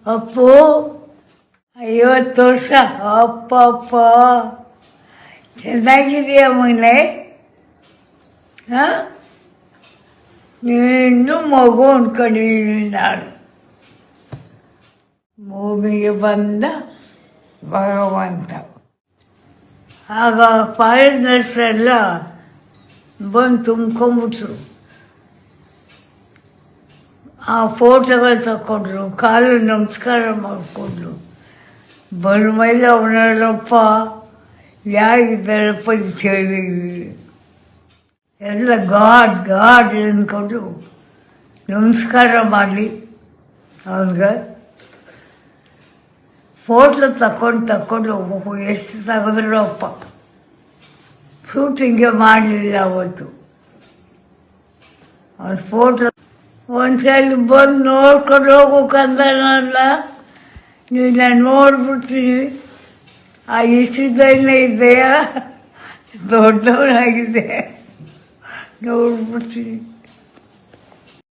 ಅಪ್ಪು 50 ವರ್ಷ. ಅಪ್ಪ ಅಪ್ಪ ಚೆನ್ನಾಗಿದೆಯಾ ಮಗನೇ? ಹಾಂ, ನೀನು ಮಗು ಅಂದ್ಕೊಂಡಿದ್ದೀನಿ ನಾನು. ಭೂಮಿಗೆ ಬಂದ ಭಗವಂತ. ಆಗ ಫಾರಿನರ್ಸೆಲ್ಲ ಬಂದು ತುಂಬ್ಕೊಂಬಿಟ್ರು. ಆ ಫೋಟೋಗಳು ತಗೊಂಡ್ರು, ಕಾಲು ನಮಸ್ಕಾರ ಮಾಡಿಕೊಂಡ್ರು. ಬಂದ್ಮೇಲೆ ಅವನಲ್ಲಪ್ಪ ಯಾರಿದ್ದಾರಪ್ಪ ಈ ಸೇವೆ ಎಲ್ಲ ಗಾಡ್ ಗಾಡ್ ಅಂದ್ಕೊಂಡು ನಮಸ್ಕಾರ ಮಾಡಲಿ ಅವನಿಗೆ. ಫೋಟೋ ತಗೊಂಡು ಎಷ್ಟು ತೆಗೆದ್ರು ಅಪ್ಪ. ಶೂಟಿಂಗೇ ಮಾಡಲಿಲ್ಲ ಅವತ್ತು. ಅವ್ನ ಫೋಟೋ ಒಂದ್ಸಲ ಬಂದು ನೋಡ್ಕೊಂಡು ಹೋಗು ಕಂದನಲ್ಲ, ನೀನು ನೋಡ್ಬಿಡ್ತೀನಿ. ಆ ಇಷ್ಟದಲ್ಲೇ ಇದೆಯಾ, ದೊಡ್ಡವನಾಗಿದೆ, ನೋಡ್ಬಿಡ್ತೀನಿ.